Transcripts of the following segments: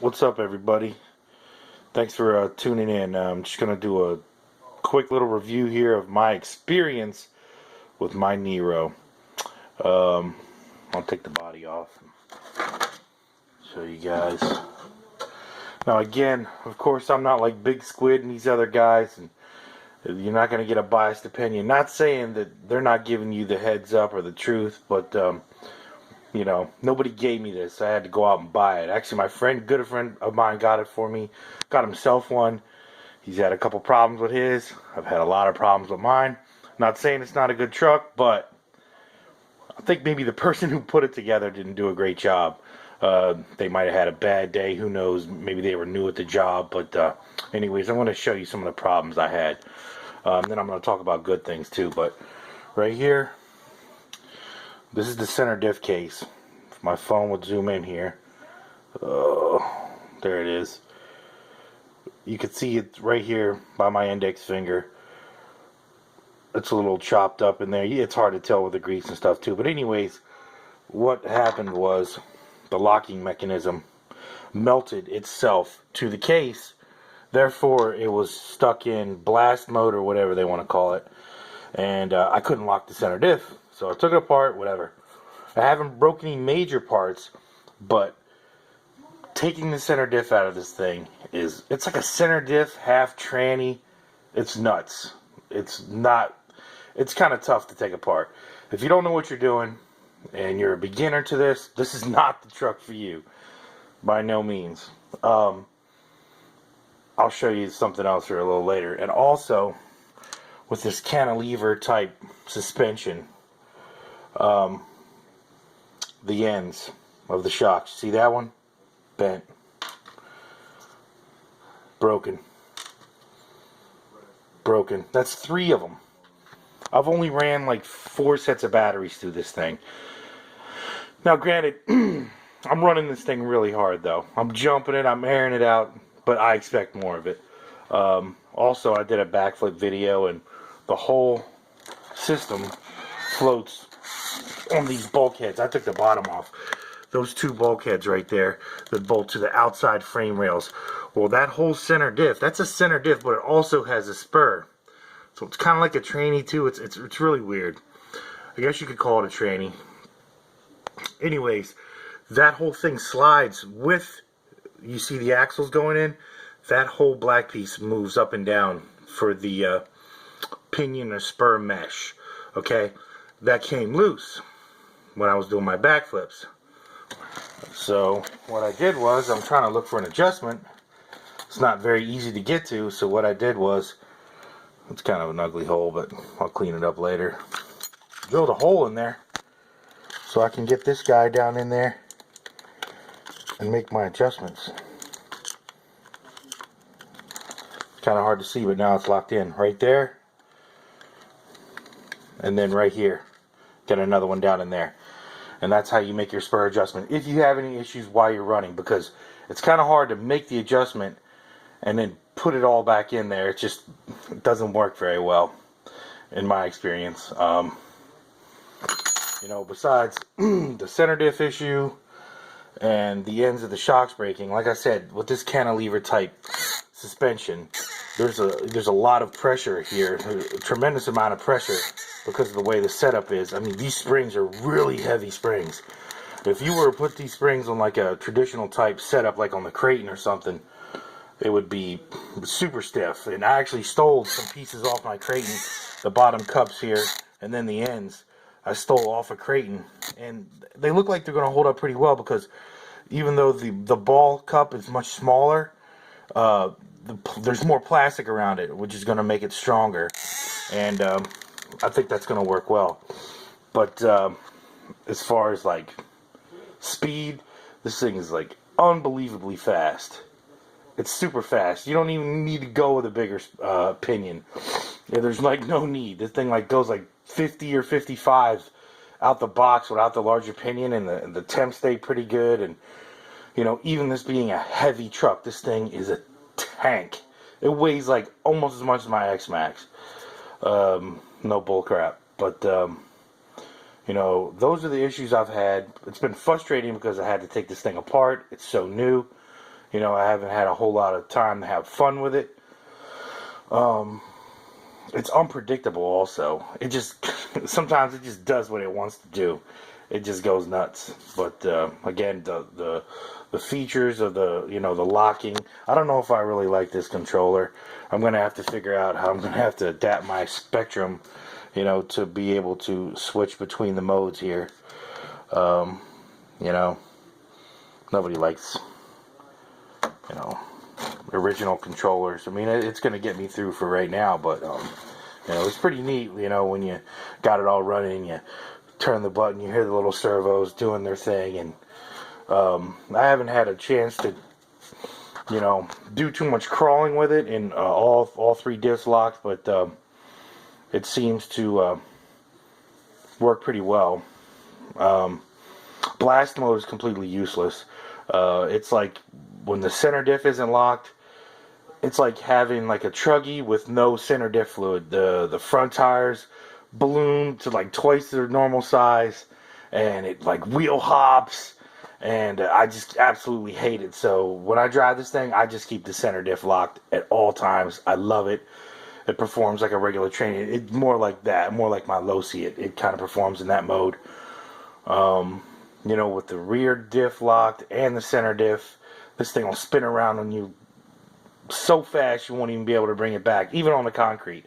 What's up, everybody? Thanks for tuning in. I'm just going to do a quick little review here of my experience with my Nero. I'll take the body off and show you guys. Now, again, of course, I'm not like Big Squid and these other guys, and you're not going to get a biased opinion. Not saying that they're not giving you the heads up or the truth, but you know, nobody gave me this. I had to go out and buy it. Actually, my friend, good friend of mine, got it for me. Got himself one. He's had a couple problems with his. I've had a lot of problems with mine. Not saying it's not a good truck, but I think maybe the person who put it together didn't do a great job. They might have had a bad day. Who knows? Maybe they were new at the job. But anyways, I'm going to show you some of the problems I had. Then I'm going to talk about good things too. But right here, this is the center diff case. If my phone would zoom in here. Oh, there it is. You can see it right here by my index finger. It's a little chopped up in there. It's hard to tell with the grease and stuff too. But anyways, what happened was the locking mechanism melted itself to the case. Therefore, it was stuck in blast mode or whatever they want to call it. And I couldn't lock the center diff. So I took it apart, whatever. I haven't broken any major parts, but taking the center diff out of this thing it's like a center diff half tranny. It's nuts. It's kind of tough to take apart. If you don't know what you're doing and you're a beginner to this is not the truck for you. By no means. I'll show you something else here a little later. And also, with this cantilever type suspension, the ends of the shocks, see that one? Bent. Broken. That's 3 of them. I've only ran like 4 sets of batteries through this thing. Now granted, I'm running this thing really hard though. I'm jumping it, I'm airing it out, but I expect more of it. Also, I did a backflip video and the whole system floats on these bulkheads. I took the bottom off. Those 2 bulkheads right there that bolt to the outside frame rails. Well, that whole center diff, that's a center diff, but it also has a spur. So it's kind of like a tranny too. It's really weird. I guess you could call it a tranny. Anyways, that whole thing slides with, you see the axles going in? That whole black piece moves up and down for the pinion or spur mesh. Okay? That came loose when I was doing my backflips. So what I did was, I'm trying to look for an adjustment. It's not very easy to get to, so what I did was, it's kind of an ugly hole, but I'll clean it up later. Drilled a hole in there so I can get this guy down in there and make my adjustments. It's kind of hard to see, but now it's locked in right there, and then right here. Get another one down in there. And that's how you make your spur adjustment if you have any issues while you're running, because it's kind of hard to make the adjustment and then put it all back in there. It doesn't work very well in my experience. You know, besides the center diff issue and the ends of the shocks breaking, like I said, with this cantilever type suspension, there's a lot of pressure here, a tremendous amount of pressure, because of the way the setup is. I mean, these springs are really heavy springs. If you were to put these springs on like a traditional type setup, like on the Creighton or something, it would be super stiff. And I actually stole some pieces off my Creighton, the bottom cups here, and then the ends. I stole off a Creighton, and they look like they're going to hold up pretty well, because even though the ball cup is much smaller, there's more plastic around it, which is going to make it stronger. And I think that's going to work well. But as far as like speed, this thing is like unbelievably fast. It's super fast. You don't even need to go with a bigger pinion. Yeah, there's like no need. This thing like goes like 50 or 55 out the box without the larger pinion, and the temps stay pretty good. And you know, even this being a heavy truck, this thing is a tank. It weighs like almost as much as my X-Max. No bull crap. But you know, those are the issues I've had. It's been frustrating because I had to take this thing apart. It's so new. You know, I haven't had a whole lot of time to have fun with it. It's unpredictable also. It just, sometimes it just does what it wants to do. It just goes nuts. But again, the features of the, you know, the locking, I don't know if I really like this controller. I'm going to have to figure out how I'm going to have to adapt my spectrum, you know, to be able to switch between the modes here. You know, nobody likes, you know, original controllers. I mean, it's going to get me through for right now, but you know, it's pretty neat, you know, when you got it all running, you turn the button, you hear the little servos doing their thing, and I haven't had a chance to, you know, do too much crawling with it in all three diffs locked, but it seems to work pretty well. Blast mode is completely useless. It's like when the center diff isn't locked, it's like having like a truggy with no center diff fluid. The front tires balloon to like twice their normal size, and it like wheel hops, and I just absolutely hate it. So when I drive this thing, I just keep the center diff locked at all times. I love it. It performs like a regular train. It's more like that, more like my Losi. It kind of performs in that mode. You know, with the rear diff locked and the center diff, this thing will spin around on you so fast you won't even be able to bring it back, even on the concrete.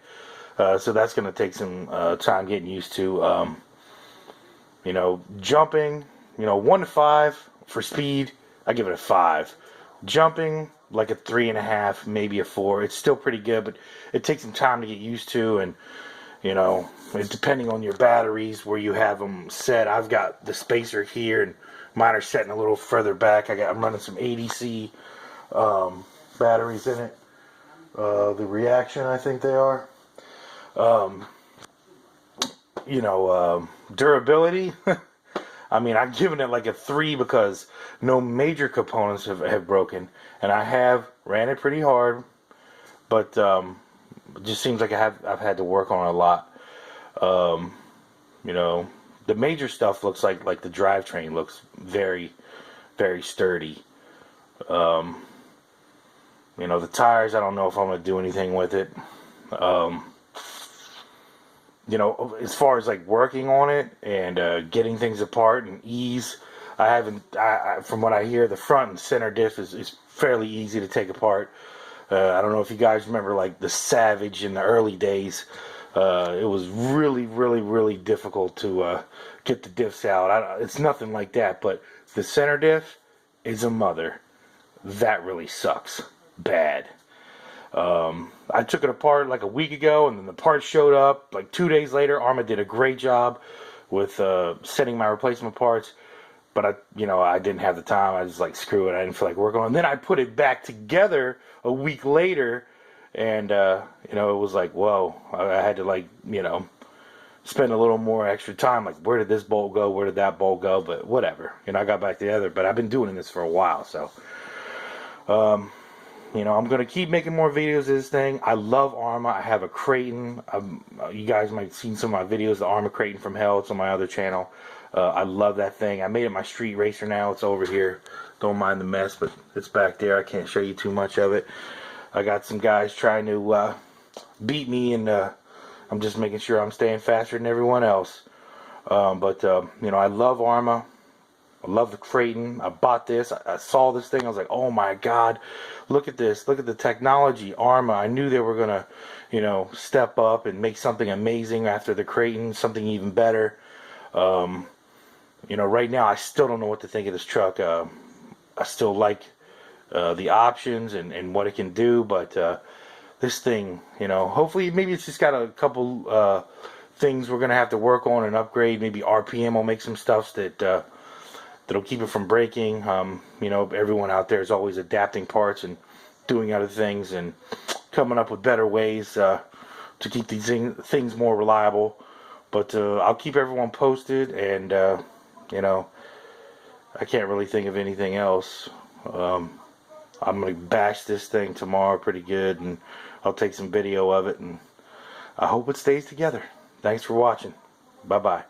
So that's going to take some time getting used to. You know, jumping, you know, 1 to 5 for speed, I give it a 5. Jumping, like a 3.5, maybe a 4. It's still pretty good, but it takes some time to get used to, and you know, depending on your batteries where you have them set. I've got the spacer here, and mine are setting a little further back. I'm running some ADC batteries in it. The reaction, I think they are. You know, durability. I mean, I've given it like a 3 because no major components have broken, and I have ran it pretty hard, but it just seems like I've had to work on it a lot. You know, the major stuff looks like the drivetrain looks very, very sturdy. You know, the tires, I don't know if I'm going to do anything with it. You know, as far as like working on it and getting things apart and ease, I haven't. From what I hear, the front and center diff is fairly easy to take apart. I don't know if you guys remember like the Savage in the early days. It was really, really, really difficult to get the diffs out. It's nothing like that, but the center diff is a mother. That really sucks. Bad. I took it apart like a week ago, and then the parts showed up like 2 days later. Arrma did a great job with sending my replacement parts, but I didn't have the time. I was like, screw it. I didn't feel like working on it. And then I put it back together a week later, and it was like, whoa. I had to spend a little more extra time. Like, where did this bolt go? Where did that bolt go? But whatever. I got back together. But I've been doing this for a while, so. I'm going to keep making more videos of this thing. I love Arrma. I have a Creighton. You guys might have seen some of my videos, the Arrma Creighton from hell. It's on my other channel. I love that thing. I made it my street racer now. It's over here. Don't mind the mess, but it's back there. I can't show you too much of it. I got some guys trying to beat me, and I'm just making sure I'm staying faster than everyone else. I love Arrma. I love the Creighton. I bought this. I saw this thing. I was like, oh my God, look at this. Look at the technology. Arrma. I knew they were going to, step up and make something amazing after the Creighton, something even better. Right now I still don't know what to think of this truck. I still like the options and what it can do, but this thing, hopefully maybe it's just got a couple things we're going to have to work on and upgrade. Maybe RPM will make some stuff that'll keep it from breaking. Everyone out there is always adapting parts and doing other things and coming up with better ways to keep these things more reliable. But I'll keep everyone posted, and I can't really think of anything else. I'm going to bash this thing tomorrow pretty good, and I'll take some video of it, and I hope it stays together. Thanks for watching. Bye-bye.